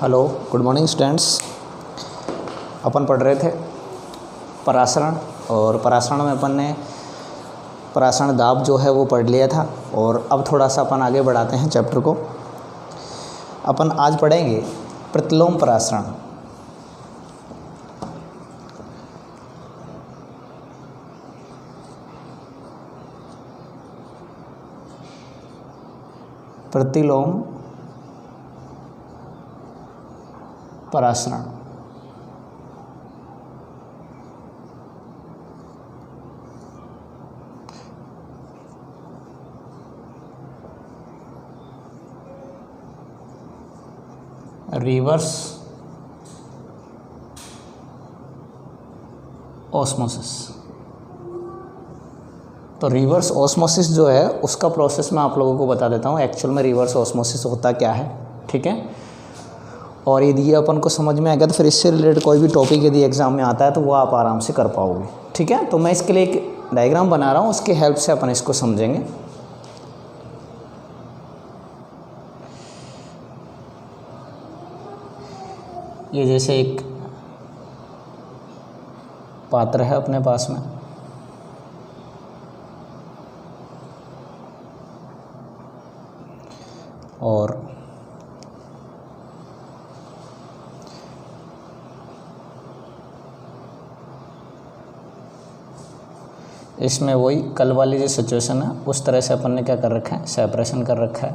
Hello, good morning students. अपन पढ़ रहे थे परासरण, और परासरण में अपन ने परासरण दाब जो है वो पढ़ लिया था। और अब थोड़ा सा अपन आगे बढ़ाते हैं चैप्टर को। अपन आज पढ़ेंगे प्रतिलोम परासरण। प्रतिलोम परासरण। Reverse osmosis. तो रिवर्स ऑस्मोसिस जो है उसका प्रोसेस मैं आप लोगों को बता देता हूँ। एक्चुअल में रिवर्स ऑस्मोसिस होता क्या है, ठीक है। और यदि ये अपन को समझ में आएगा तो फिर इससे रिलेटेड कोई भी टॉपिक यदि एग्ज़ाम में आता है तो वो आप आराम से कर पाओगे, ठीक है। तो मैं इसके लिए एक डायग्राम बना रहा हूँ, उसकी हेल्प से अपन इसको समझेंगे। ये जैसे एक पात्र है अपने पास में, और इसमें वही कल वाली जो सिचुएशन है उस तरह से अपन ने क्या कर रखा है, सेपरेशन कर रखा है।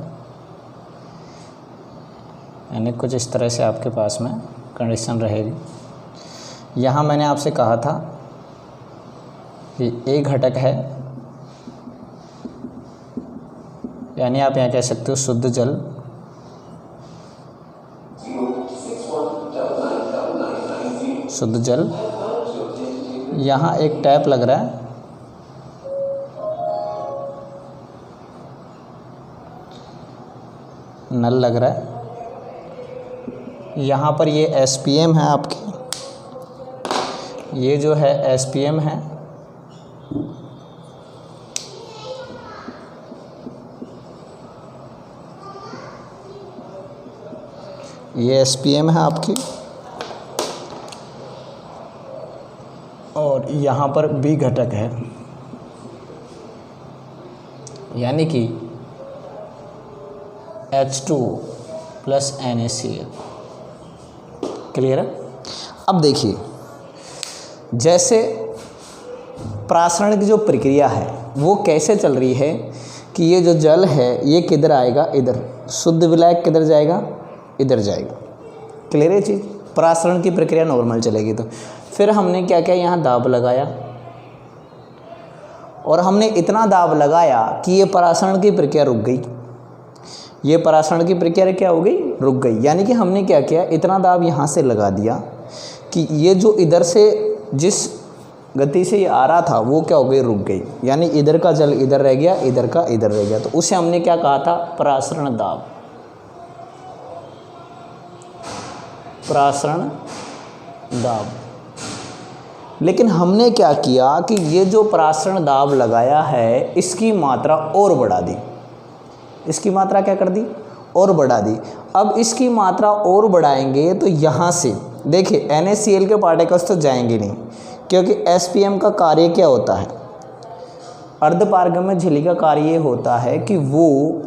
यानी कुछ इस तरह से आपके पास में कंडीशन रहेगी। यहाँ मैंने आपसे कहा था कि एक घटक है, यानी आप यहाँ कह सकते हो शुद्ध जल, शुद्ध जल। यहाँ एक टैप लग रहा है, नल लग रहा है। यहाँ पर ये एसपीएम है आपकी, ये जो है एसपीएम है। ये एसपीएम है आपकी, और यहाँ पर बी घटक है, यानी कि H2 प्लस NaCl। क्लियर है। अब देखिए, जैसे परासरण की जो प्रक्रिया है वो कैसे चल रही है कि ये जो जल है ये किधर आएगा, इधर। शुद्ध विलायक किधर जाएगा, इधर जाएगा। क्लियर है चीज़। परासरण की प्रक्रिया नॉर्मल चलेगी। तो फिर हमने क्या किया, यहाँ दाब लगाया, और हमने इतना दाब लगाया कि ये परासरण की प्रक्रिया रुक गई। ये परासरण की प्रक्रिया क्या हो गई, रुक गई। यानी कि हमने क्या किया, इतना दाब यहाँ से लगा दिया कि ये जो इधर से जिस गति से ये आ रहा था वो क्या हो गई, रुक गई। यानी इधर का जल इधर रह गया, इधर का इधर रह गया। तो उसे हमने क्या कहा था, परासरण दाब। परासरण दाब। लेकिन हमने क्या किया कि ये जो परासरण दाब लगाया है इसकी मात्रा और बढ़ा दी। इसकी मात्रा क्या कर दी, और बढ़ा दी। अब इसकी मात्रा और बढ़ाएंगे तो यहाँ से देखिए NaCl के पार्टिकल्स तो जाएंगे नहीं, क्योंकि एसपीएम का कार्य क्या होता है, अर्धपारगम्य झिल्ली का कार्य ये होता है कि वो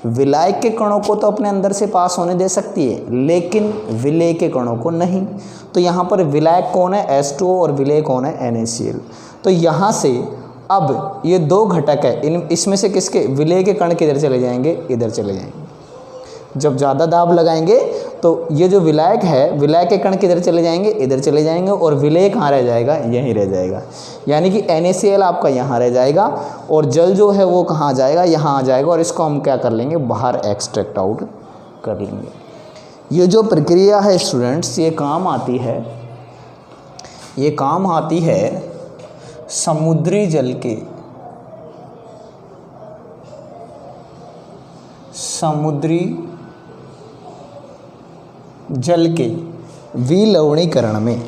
विलायक के कणों को तो अपने अंदर से पास होने दे सकती है, लेकिन विलेय के कणों को नहीं। तो यहाँ पर विलायक कौन है, H2O, और विलेय कौन है, NaCl। तो यहाँ से अब ये दो घटक है, इसमें से किसके, विलेय के कण किधर चले जाएंगे, इधर चले जाएंगे। जब ज़्यादा दाब लगाएंगे तो ये जो विलायक है, विलायक के कण किधर चले जाएंगे, इधर चले जाएंगे, और विलेय कहाँ रह जाएगा, यहीं रह जाएगा। यानी कि NaCl आपका यहाँ रह जाएगा, और जल जो है वो कहाँ जाएगा, यहाँ आ जाएगा, और इसको हम क्या कर लेंगे, बाहर एक्सट्रैक्ट आउट कर लेंगे। ये जो प्रक्रिया है स्टूडेंट्स, ये काम आती है, ये काम आती है समुद्री जल के, समुद्री जल के विलवणीकरण में।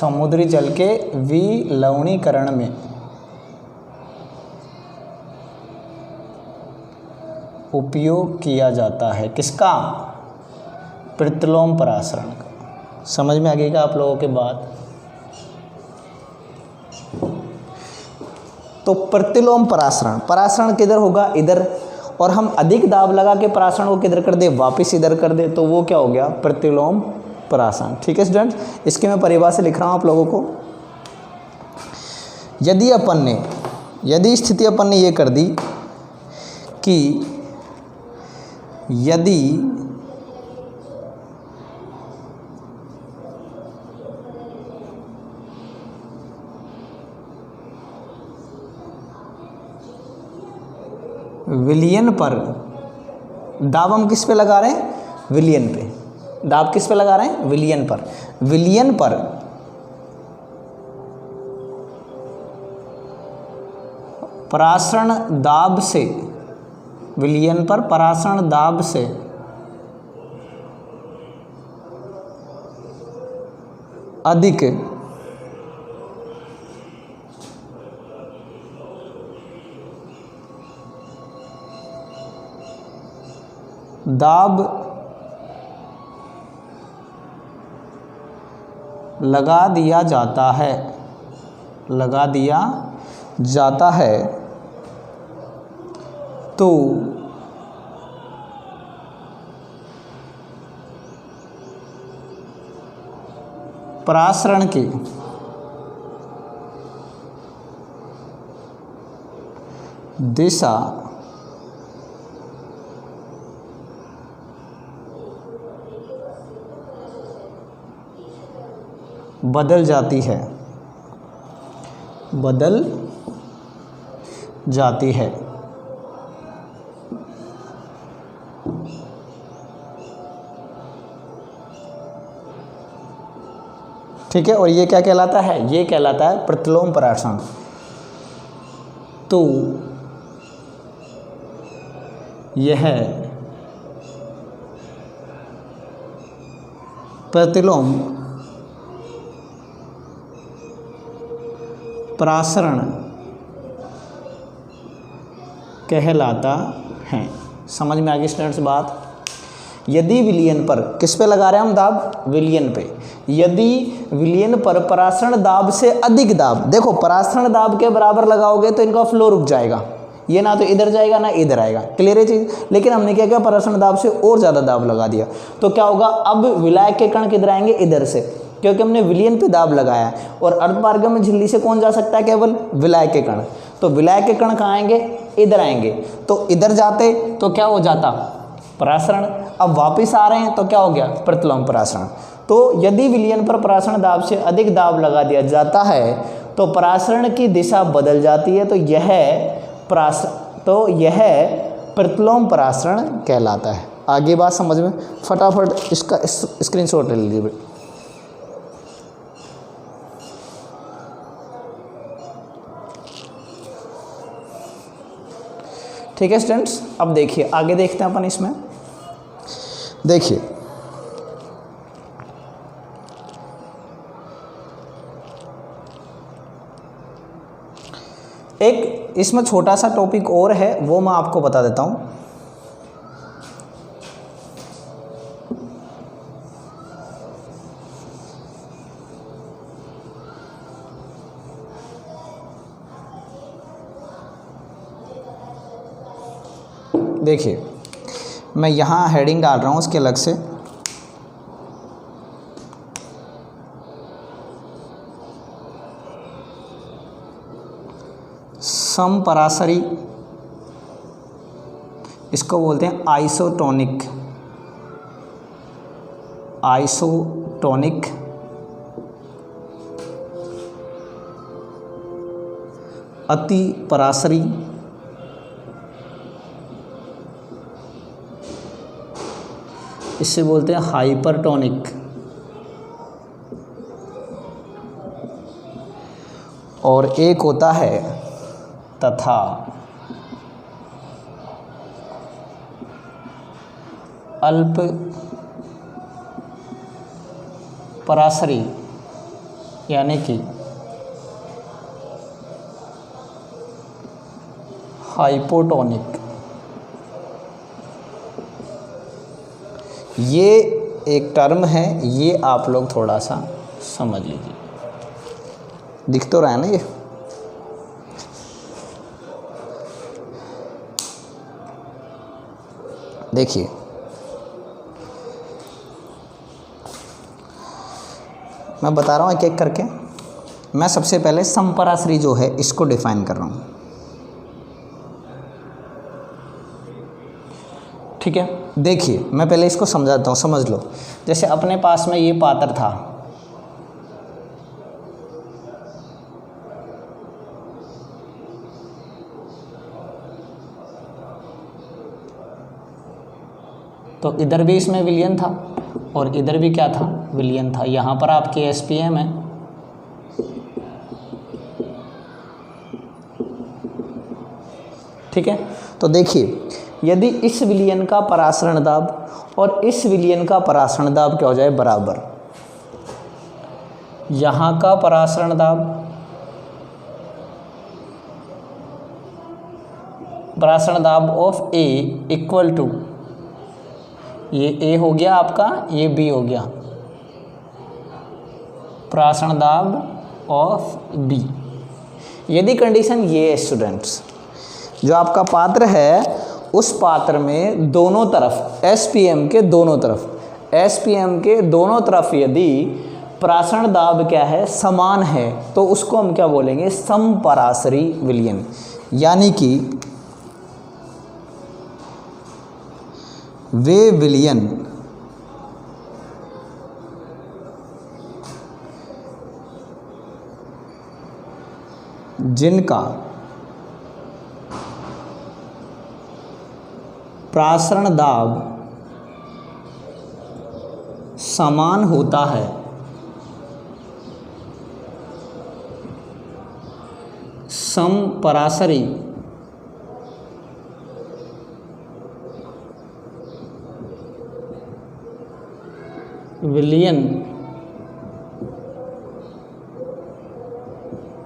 समुद्री जल के विलवणीकरण में उपयोग किया जाता है। किसका? प्रतिलोम परासरण का। समझ में आ गई क्या आप लोगों के बात? तो प्रतिलोम परासरण, परासरण किधर होगा? इधर। और हम अधिक दाब लगा के परासरण को किधर कर दे? वापस इधर कर दे, तो वो क्या हो गया? प्रतिलोम परासरण। ठीक है स्टूडेंट, इसकी मैं परिभाषा लिख रहा हूँ आप लोगों को। यदि स्थिति अपन ने ये कर दी कि यदि विलयन पर दाब हम किस पे लगा रहे हैं? विलयन पे। दाब किस पे लगा रहे हैं? विलयन पर। विलयन पर परासरण दाब से, विलयन पर परासरण दाब से अधिक दाब लगा दिया जाता है, तो परासरण की दिशा बदल जाती है, ठीक है। और ये क्या कहलाता है? ये कहलाता है प्रतिलोम परासरण। तो यह प्रतिलोम परासरण कहलाता है। समझ में आ गई स्टूडेंट्स बात? यदि विलयन पर, किस पे लगा रहे हैं हम दाब? विलयन पे। यदि विलयन पर परासरण दाब से अधिक दाब, देखो परासरण दाब के बराबर लगाओगे तो इनका फ्लो रुक जाएगा, ये ना तो इधर जाएगा ना इधर आएगा। क्लियर है चीज़? लेकिन हमने क्या किया? परासरण दाब से और ज़्यादा दाब लगा दिया, तो क्या होगा? अब विलायक के कण किधर आएंगे? इधर से, क्योंकि हमने विलयन पे दाब लगाया है। और अर्धपारगम्य झिल्ली से कौन जा सकता है? केवल विलायक के कण। तो विलायक के कण कहाँ आएंगे? इधर आएंगे। तो इधर जाते तो क्या हो जाता? परासरण। अब वापस आ रहे हैं तो क्या हो गया? प्रतिलोम परासरण। तो यदि विलयन पर परासरण दाब से अधिक दाब लगा दिया जाता है तो परासरण की दिशा बदल जाती है, तो यह प्रतिलोम परासरण कहलाता है। आगे बात समझ में? फटाफट इसका स्क्रीनशॉट ले लीजिए। ठीक है स्टूडेंट्स, अब देखिए आगे देखते हैं अपन इसमें। देखिए एक इसमें छोटा सा टॉपिक और है, वो मैं आपको बता देता हूँ। देखिए मैं यहाँ हेडिंग डाल रहा हूँ उसके अलग से। समपरासरी, इसको बोलते हैं आइसोटोनिक, अति परासरी, इससे बोलते हैं हाइपरटोनिक, और एक होता है तथा अल्प परासरी यानी कि हाइपोटोनिक। ये एक टर्म है, ये आप लोग थोड़ा सा समझ लीजिए। दिख तो रहा है ना ये। देखिए मैं बता रहा हूँ एक एक करके। मैं सबसे पहले समपराश्री जो है इसको डिफाइन कर रहा हूँ, ठीक है। देखिए मैं पहले इसको समझाता हूँ, समझ लो। जैसे अपने पास में ये पात्र था, तो इधर भी इसमें विलयन था और इधर भी क्या था, विलयन था। यहाँ पर आपके एसपीएम है, ठीक है। तो देखिए यदि इस विलयन का परासरण दाब और इस विलयन का परासरण दाब क्या हो जाए, बराबर। यहाँ का परासरण दाब, परासरण दाब ऑफ ए इक्वल टू, ये ए हो गया आपका, ये बी हो गया, परासरण दाब ऑफ बी। यदि कंडीशन ये है स्टूडेंट्स, जो आपका पात्र है उस पात्र में दोनों तरफ एसपीएम के दोनों तरफ, एसपीएम के दोनों तरफ यदि परासरण दाब क्या है, समान है, तो उसको हम क्या बोलेंगे, समपरासरी विलयन। यानी कि वे विलयन जिनका परासरण दाब समान होता है, समपरासरी विलयन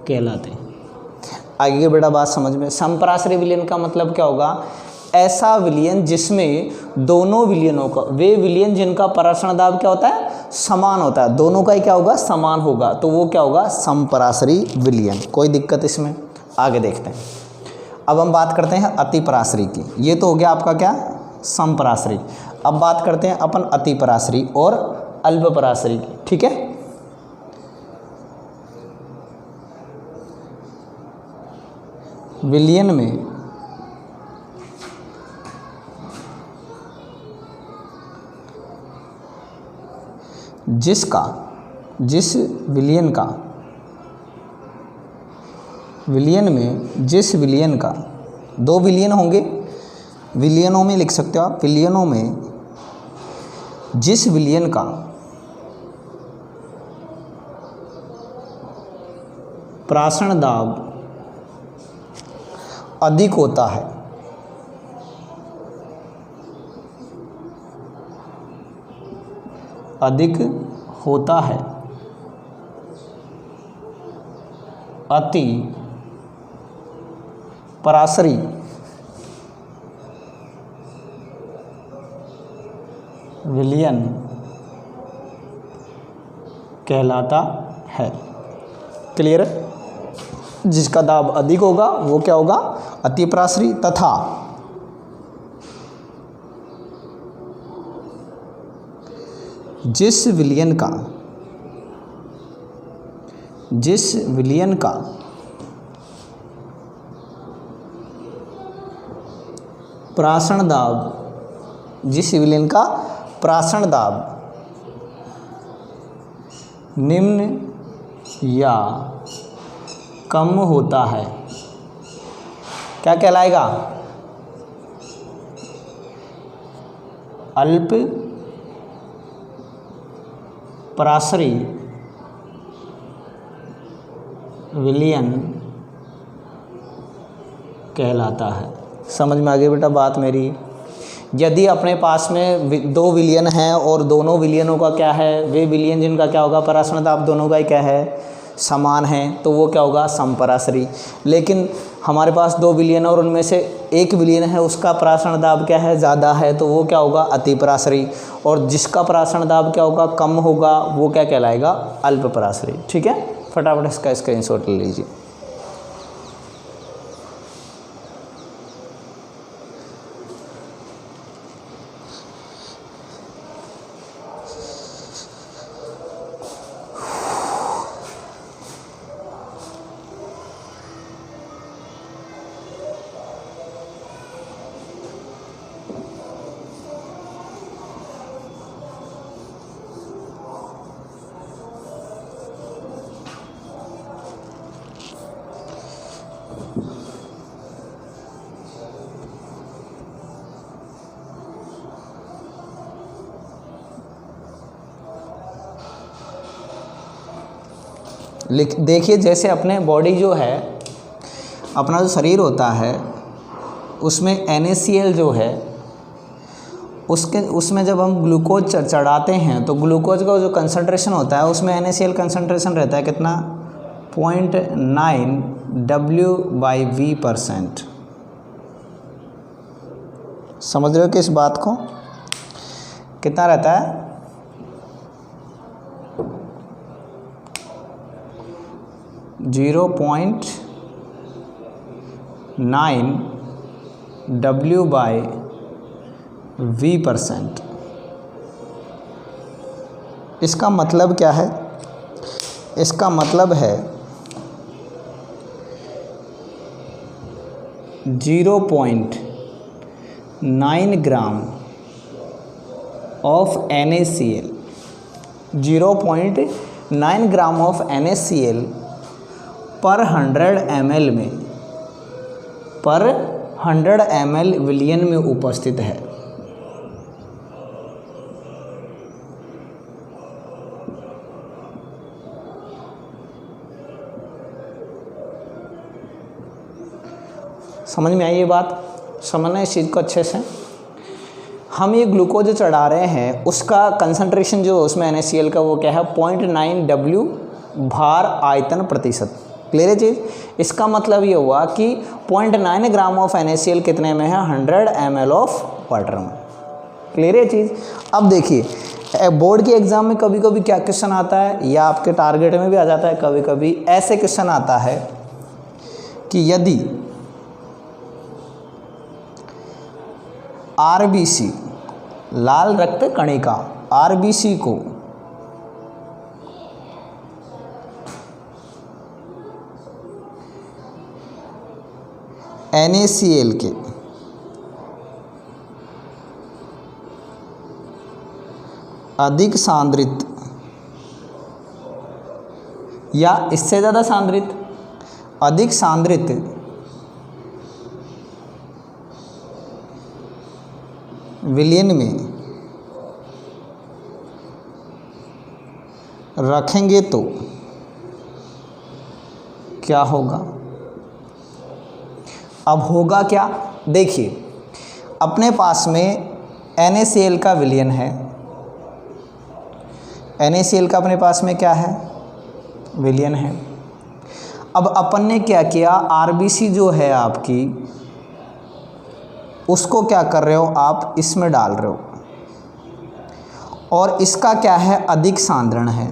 कहलाते हैं। आगे की बेटा बात समझ में। समपरासरी विलयन का मतलब क्या होगा, ऐसा विलयन जिसमें दोनों विलयनों का, वे विलयन जिनका परासरण दाब क्या होता है, समान होता है, दोनों का ही क्या होगा, समान होगा, तो वो क्या होगा, समपरासरी विलयन। कोई दिक्कत इसमें? आगे देखते हैं। अब हम बात करते हैं अतिपरासरी की। ये तो हो गया आपका क्या, समपरासरी। अब बात करते हैं अपन अतिपरासरी और अल्पपरासरी की, ठीक है। विलयन में जिस विलयन में जिस विलयन का, दो विलयन होंगे, विलयनों में लिख सकते हो आप, विलयनों में जिस विलयन का परासरण दाब अधिक होता है, अति परासरी विलयन कहलाता है। क्लियर है? जिसका दाब अधिक होगा वो क्या होगा, अतिपरासरी, तथा जिस विलयन का परासरण दाब, जिस विलयन का परासरण दाब निम्न या कम होता है, क्या कहलाएगा, अल्प परासरी विलयन कहलाता है। समझ में आ गई बेटा बात मेरी? यदि अपने पास में दो विलयन हैं और दोनों विलयनों का क्या है, वे विलयन जिनका क्या होगा, परासरण दाब दोनों का ही क्या है, समान हैं तो वो क्या होगा, समपराशरी। लेकिन हमारे पास 2 विलयन और उनमें से 1 विलयन है, उसका परासरण दाब क्या है, ज़्यादा है, तो वो क्या होगा, अतिपराशरी। और जिसका परासरण दाब क्या होगा, कम होगा, वो क्या कहलाएगा, अल्पपराशरी। ठीक है, फटाफट इसका स्क्रीनशॉट ले लीजिए। देखिए, जैसे अपने बॉडी जो है, अपना जो शरीर होता है, उसमें NaCl जो है, उसमें जब हम ग्लूकोज चढ़ाते हैं तो ग्लूकोज का जो कंसंट्रेशन होता है उसमें NaCl कंसंट्रेशन रहता है कितना, 0.9 W/V%। समझ रहे हो कि इस बात को, कितना रहता है, 0.9 W/V%। इसका मतलब क्या है, इसका मतलब है 0.9 gram of NaCl, 0.9 gram of NaCl पर 100 ml में, पर 100 ml विलयन में उपस्थित है। समझ में आई ये बात, समझना इस चीज़ को अच्छे से। हम ये ग्लूकोज चढ़ा रहे हैं, उसका कंसंट्रेशन जो उसमें NaCl का वो क्या है, 0.9 W भार आयतन प्रतिशत। क्लियर है चीज़। इसका मतलब ये हुआ कि 0.9 ग्राम ऑफ NaCl कितने में है, 100 ml ऑफ वाटर में। क्लियर है चीज़। अब देखिए, बोर्ड के एग्जाम में कभी कभी क्या क्वेश्चन आता है, या आपके टारगेट में भी आ जाता है, कभी कभी ऐसे क्वेश्चन आता है कि यदि RBC, लाल रक्त कणिका, RBC को NaCl के अधिक सांद्रित या इससे ज़्यादा सांद्रित, अधिक सांद्रित विलयन में रखेंगे तो क्या होगा। अब होगा क्या, देखिए, अपने पास में NaCl का विलयन है, NaCl का अपने पास में क्या है, विलयन है। अब अपन ने क्या किया, RBC जो है आपकी, उसको क्या कर रहे हो आप, इसमें डाल रहे हो, और इसका क्या है, अधिक सांद्रण है।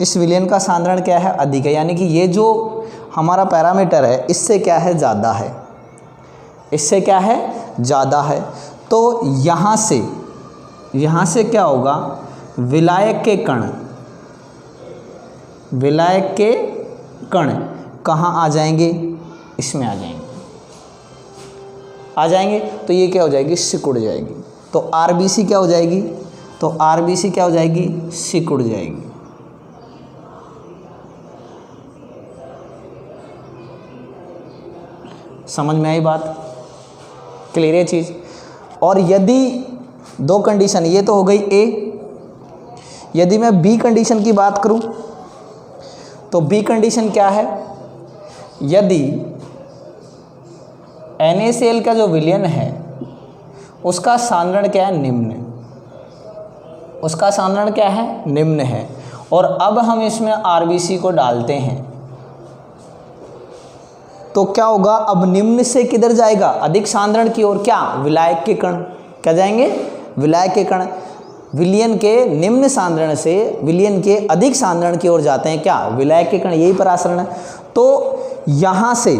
इस विलयन का सांद्रण क्या है, अधिक है, यानी कि ये जो हमारा पैरामीटर है इससे क्या है, ज़्यादा है, इससे क्या है, ज़्यादा है। तो यहाँ से क्या होगा, विलायक के कण, विलायक के कण कहाँ आ जाएंगे, इसमें आ जाएंगे, तो ये क्या हो जाएगी, सिकुड़ जाएगी। तो RBC क्या हो जाएगी, तो RBC क्या हो जाएगी, सिकुड़ जाएगी। समझ में आई बात, क्लियर है चीज़। और यदि 2 कंडीशन, ये तो हो गई A, यदि मैं B कंडीशन की बात करूं तो B कंडीशन क्या है, यदि NaCl का जो विलयन है उसका सांद्रण क्या है, निम्न, उसका सांद्रण क्या है, निम्न है, और अब हम इसमें आरबीसी को डालते हैं तो क्या होगा, अब निम्न से किधर जाएगा, अधिक सांद्रण की ओर, क्या विलायक के कण, क्या जाएंगे, विलायक के कण, विलयन के निम्न सांद्रण से विलयन के अधिक सांद्रण की ओर जाते हैं, क्या विलायक के कण, यही परासरण है। तो यहाँ से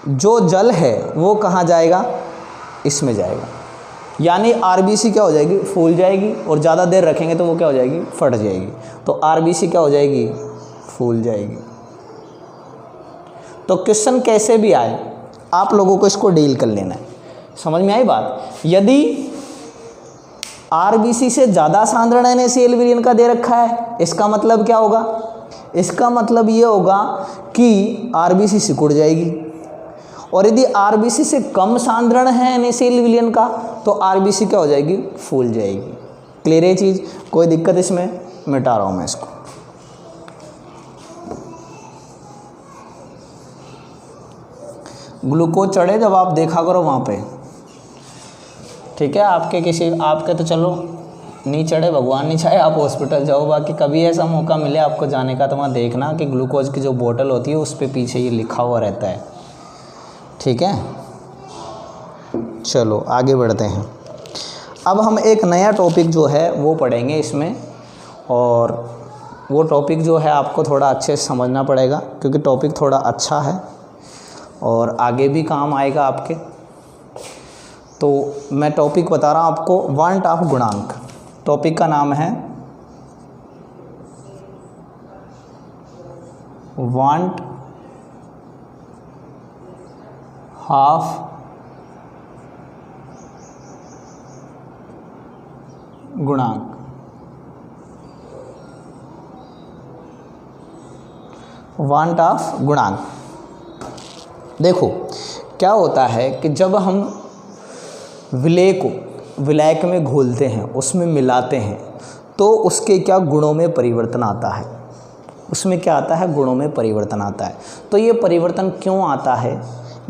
जो जल है वो कहाँ जाएगा, इसमें जाएगा, यानी आरबीसी क्या हो जाएगी, फूल जाएगी, और ज़्यादा देर रखेंगे तो वो क्या हो जाएगी, फट जाएगी। तो आरबीसी क्या हो जाएगी, फूल जाएगी। तो क्वेश्चन कैसे भी आए आप लोगों को इसको डील कर लेना है। समझ में आई बात। यदि आरबीसी से ज़्यादा सांद्रण NaCl विलयन का दे रखा है, इसका मतलब क्या होगा, इसका मतलब ये होगा कि आरबीसी सिकुड़ जाएगी, और यदि आरबीसी से कम सांद्रण है NaCl विलयन का तो आरबीसी क्या हो जाएगी, फूल जाएगी। क्लियर है चीज़, कोई दिक्कत इसमें, मिटा रहा हूँ मैं इसको। ग्लूकोज चढ़े जब आप देखा करो वहाँ पे, ठीक है, आपके तो चलो नहीं चढ़े, भगवान नहीं चाहे आप हॉस्पिटल जाओ, बाकी कभी ऐसा मौका मिले आपको जाने का तो वहाँ देखना कि ग्लूकोज की जो बोतल होती है उस पर पीछे ये लिखा हुआ रहता है, ठीक है। चलो आगे बढ़ते हैं। अब हम एक नया टॉपिक जो है वो पढ़ेंगे इसमें, और वो टॉपिक जो है आपको थोड़ा अच्छे से समझना पड़ेगा क्योंकि टॉपिक थोड़ा अच्छा है और आगे भी काम आएगा आपके। तो मैं टॉपिक बता रहा हूँ आपको, वांट ऑफ गुणांक। टॉपिक का नाम है वांट ऑफ गुणांक। वांट ऑफ गुणांक। देखो क्या होता है कि जब हम विलेय को विलायक में घोलते हैं, उसमें मिलाते हैं, तो उसके क्या गुणों में परिवर्तन आता है, उसमें क्या आता है, गुणों में परिवर्तन आता है। तो ये परिवर्तन क्यों आता है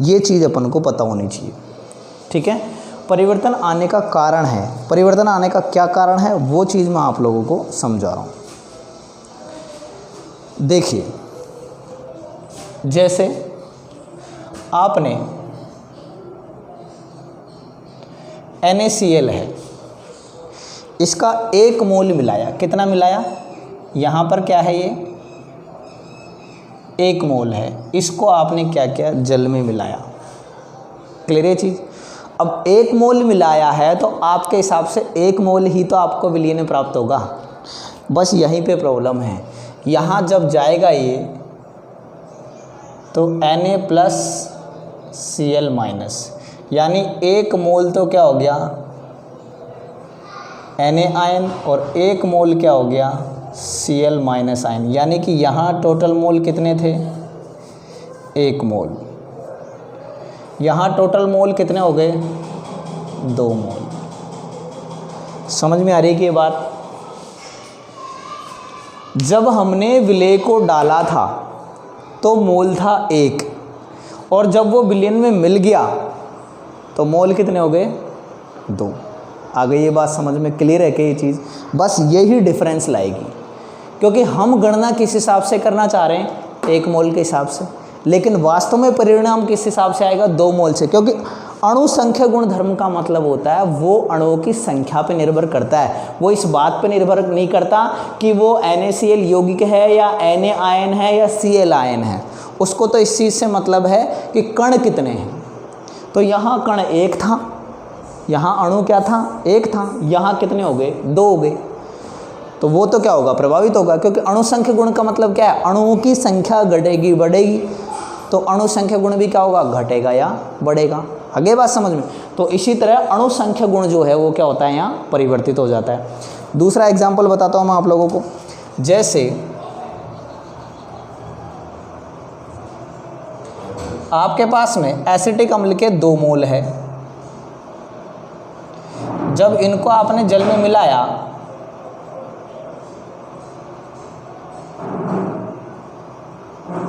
ये चीज़ अपन को पता होनी चाहिए, ठीक है। परिवर्तन आने का कारण है, परिवर्तन आने का क्या कारण है वो चीज़ मैं आप लोगों को समझा रहा हूँ। देखिए, जैसे आपने NaCl है, इसका 1 मोल मिलाया, कितना मिलाया, यहाँ पर क्या है, ये 1 मोल है, इसको आपने क्या किया, जल में मिलाया। क्लियर है चीज़। अब 1 मोल मिलाया है तो आपके हिसाब से 1 मोल ही तो आपको विलयन प्राप्त होगा, बस यहीं पे प्रॉब्लम है। यहाँ जब जाएगा ये तो Na+Cl-, यानी 1 मोल तो क्या हो गया, Na आयन, और 1 मोल क्या हो गया, Cl- आयन, यानी कि यहाँ टोटल मोल कितने थे, 1 मोल। यहाँ टोटल मोल कितने हो गए, 2 मोल। समझ में आ रही है कि ये बात। जब हमने विलेय को डाला था तो मोल था 1, और जब वो विलयन में मिल गया तो मोल कितने हो गए, 2। आ गई ये बात समझ में, क्लियर है कि ये चीज़, बस यही डिफरेंस लाएगी। क्योंकि हम गणना किस हिसाब से करना चाह रहे हैं, 1 मोल के हिसाब से, लेकिन वास्तव में परिणाम किस हिसाब से आएगा, 2 मोल से। क्योंकि अणु संख्या गुण धर्म का मतलब होता है वो अणुओं की संख्या पर निर्भर करता है, वो इस बात पर निर्भर नहीं करता कि वो NaCl यौगिक है या Na आयन है या Cl आयन है। उसको तो इस चीज़ से मतलब है कि कण कितने हैं। तो यहाँ कण 1 था, यहाँ अणु क्या था, 1 था, यहाँ कितने हो गए, 2 हो गए। तो वो तो क्या होगा, प्रभावित होगा, क्योंकि अणु संख्या गुण का मतलब क्या है, अणुओं की संख्या घटेगी बढ़ेगी, तो अणु संख्या गुण भी क्या होगा, घटेगा या बढ़ेगा। आगे बात समझ में। तो इसी तरह अणु संख्या गुण जो है वो क्या होता है, यहाँ परिवर्तित हो जाता है। दूसरा एग्जाम्पल बताता हूँ मैं आप लोगों को। जैसे आपके पास में एसिटिक अम्ल के 2 मोल है, जब इनको आपने जल में मिलाया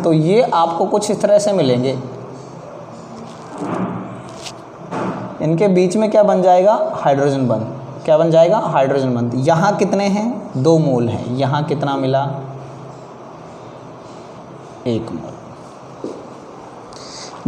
तो ये आपको कुछ इस तरह से मिलेंगे। इनके बीच में क्या बन जाएगा, हाइड्रोजन बंध। क्या बन जाएगा, हाइड्रोजन बंध। यहाँ कितने हैं, 2 मोल हैं, यहाँ कितना मिला, 1 मोल।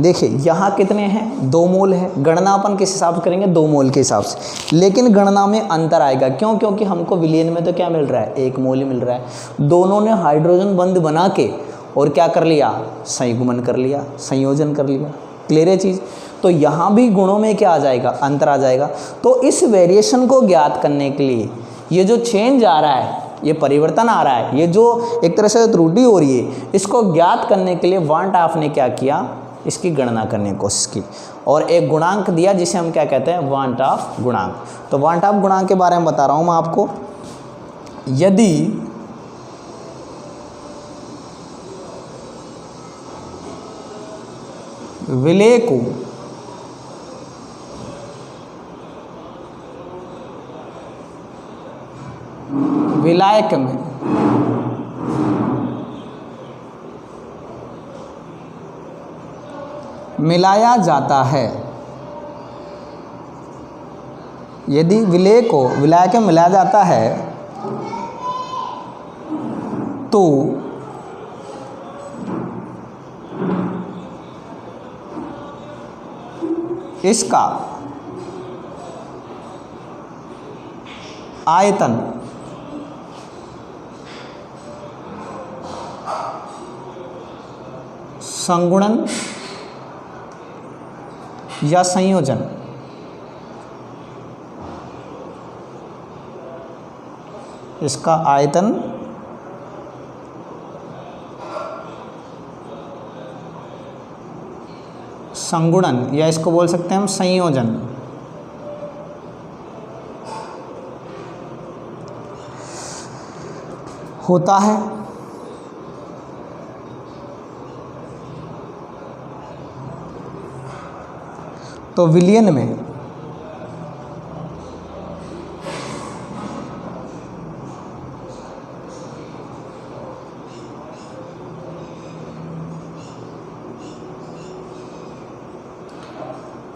देखिए यहाँ कितने हैं, 2 मोल है। गणना अपन किस हिसाब से करेंगे, 2 मोल के हिसाब से, लेकिन गणना में अंतर आएगा। क्यों, क्योंकि हमको विलयन में तो क्या मिल रहा है, 1 मोल ही मिल रहा है। दोनों ने हाइड्रोजन बंध बना के और क्या कर लिया, संयुग्मन कर लिया, संयोजन कर लिया। क्लियर है चीज़। तो यहाँ भी गुणों में क्या आ जाएगा, अंतर आ जाएगा। तो इस वेरिएशन को ज्ञात करने के लिए, ये जो चेंज आ रहा है, ये परिवर्तन आ रहा है, ये जो एक तरह से त्रुटि हो रही है, इसको ज्ञात करने के लिए वान ट ऑफ ने क्या किया, इसकी गणना करने की कोशिश की और एक गुणांक दिया जिसे हम क्या कहते हैं, वान ट ऑफ गुणांक। तो वान ट ऑफ गुणांक के बारे में बता रहा हूँ मैं आपको। यदि विलेय को विलायक में मिलाया जाता है, यदि विलेय को विलायक में मिलाया जाता है तो इसका आयतन संगुणन या संयोजन इसका आयतन संगुणन या इसको बोल सकते हैं हम संयोजन होता है। तो विलयन में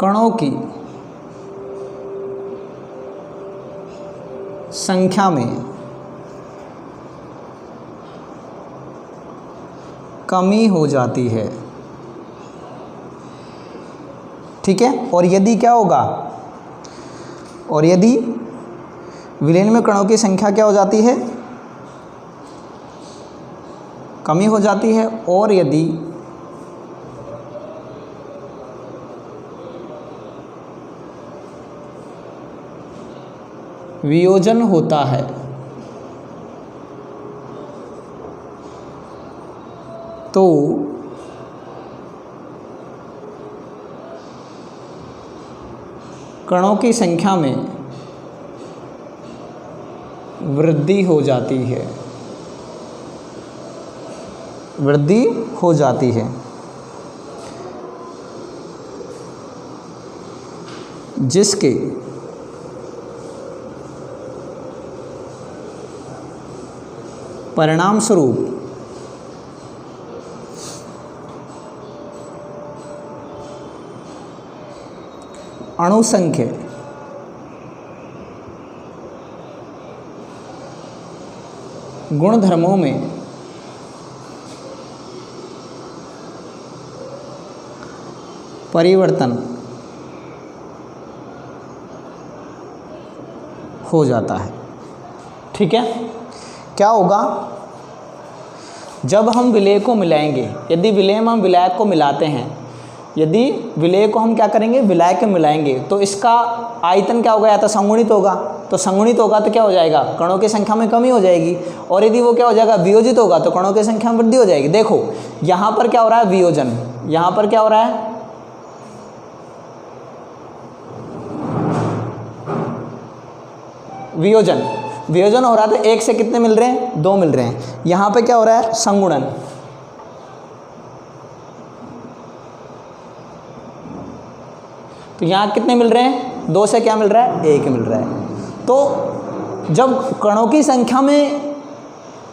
कणों की संख्या में कमी हो जाती है, ठीक है। और यदि क्या होगा, और यदि विलयन में कणों की संख्या क्या हो जाती है, कमी हो जाती है, और यदि वियोजन होता है तो कणों की संख्या में वृद्धि हो जाती है, वृद्धि हो जाती है, जिसके परिणाम स्वरूप अणु संख्या गुणधर्मों में परिवर्तन हो जाता है, ठीक है। क्या होगा, जब हम विलेय को मिलाएंगे, यदि विलेय में हम विलायक को मिलाते हैं, यदि विलेय को हम क्या करेंगे, विलायक में मिलाएंगे, तो इसका आयतन क्या होगा, या तो संगुणित होगा। तो संगुणित होगा तो क्या हो जाएगा, कणों की संख्या में कमी हो जाएगी। और यदि वो क्या हो जाएगा, वियोजित होगा, तो कणों की संख्या में वृद्धि हो जाएगी। देखो यहाँ पर क्या हो रहा है, वियोजन, यहाँ पर क्या हो रहा है, वियोजन, वियोजन हो रहा है। तो 1 से कितने मिल रहे हैं, 2 मिल रहे हैं। यहाँ पे क्या हो रहा है, संगुणन, तो यहाँ कितने मिल रहे हैं, 2 से क्या मिल रहा है, 1 मिल रहा है। तो जब कणों की संख्या में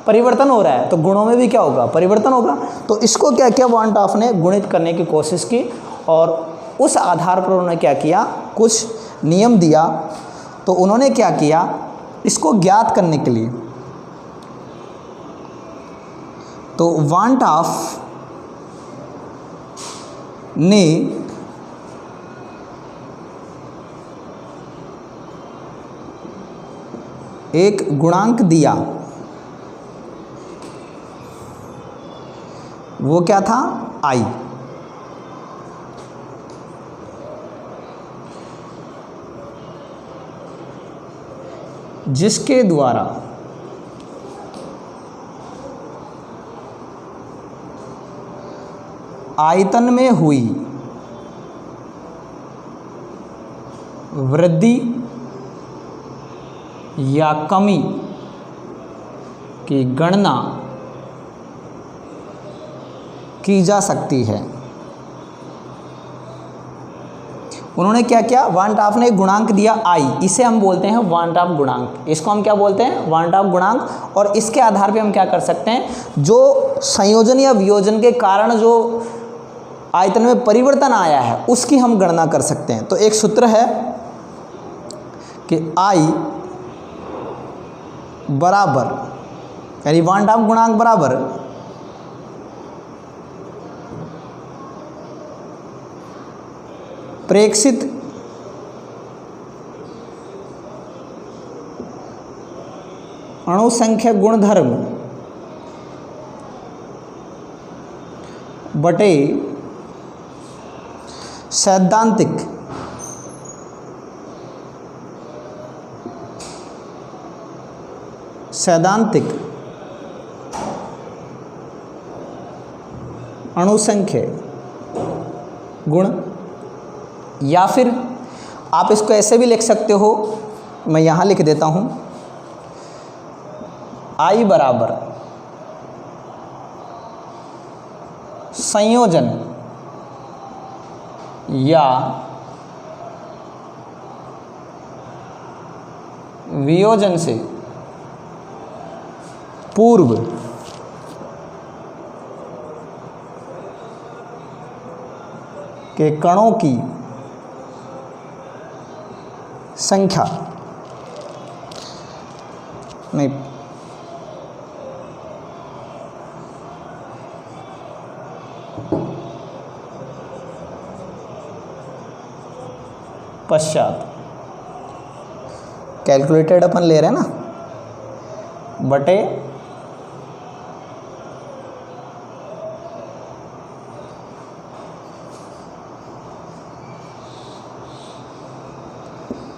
परिवर्तन हो रहा है तो गुणों में भी क्या होगा, परिवर्तन होगा। तो इसको क्या किया, वान ट ऑफ ने गुणित करने की कोशिश की और उस आधार पर उन्होंने क्या किया, कुछ नियम दिया तो उन्होंने क्या किया, इसको ज्ञात करने के लिए तो वांट ऑफ ने एक गुणांक दिया, वो क्या था, आई। जिसके द्वारा आयतन में हुई वृद्धि या कमी की गणना की जा सकती है। उन्होंने क्या किया, वांट ऑफ ने एक गुणांक दिया आई, इसे हम बोलते हैं वांट ऑफ गुणांक। इसको हम क्या बोलते हैं, वांट ऑफ गुणांक। और इसके आधार पे हम क्या कर सकते हैं, जो संयोजन या वियोजन के कारण जो आयतन में परिवर्तन आया है उसकी हम गणना कर सकते हैं। तो एक सूत्र है कि आई बराबर, यानी वांट ऑफ गुणांक बराबर प्रेक्षित अणुसंख्यक गुणधर्म बटे सैद्धांतिक अणुसंख्य गुण। या फिर आप इसको ऐसे भी लिख सकते हो, मैं यहाँ लिख देता हूँ, आई बराबर संयोजन या वियोजन से पूर्व के कणों की संख्या, नहीं, पश्चात कैलकुलेटेड अपन ले रहे हैं ना, बटे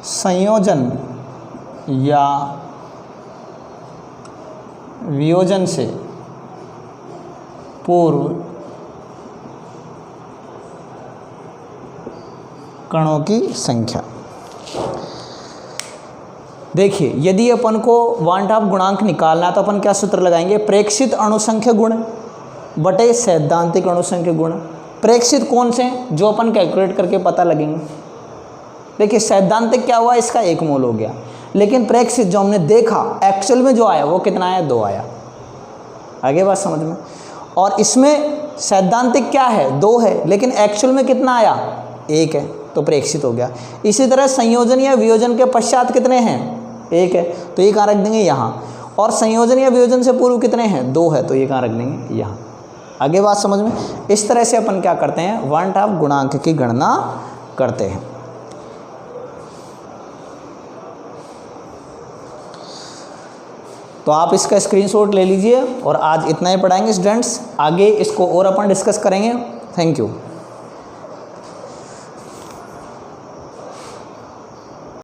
संयोजन या वियोजन से पूर्व कणों की संख्या। देखिए, यदि अपन को वांट ऑफ गुणांक निकालना है तो अपन क्या सूत्र लगाएंगे, प्रेक्षित अणुसंख्य गुण बटे सैद्धांतिक अणुसंख्य गुण। प्रेक्षित कौन से, जो अपन कैलकुलेट करके पता लगेंगे। देखिए, सैद्धांतिक क्या हुआ, इसका 1 मोल हो गया, लेकिन प्रेक्षित जो हमने देखा एक्चुअल में जो आया वो कितना आया, 2 आया। आगे बात समझ में। और इसमें सैद्धांतिक क्या है, 2 है, लेकिन एक्चुअल में कितना आया, 1 है, तो प्रेक्षित हो गया। इसी तरह संयोजन या वियोजन के पश्चात कितने हैं, 1 है, तो ये कहाँ रख देंगे, यहाँ। और संयोजन या वियोजन से पूर्व कितने हैं, 2 है, तो ये कहाँ रख देंगे, यहाँ। आगे बात समझ में। इस तरह से अपन क्या करते हैं, वांट ऑफ गुणांक की गणना करते हैं। तो आप इसका स्क्रीनशॉट ले लीजिए। और आज इतना ही पढ़ाएंगे स्टूडेंट्स, आगे इसको और अपन डिस्कस करेंगे। Thank you.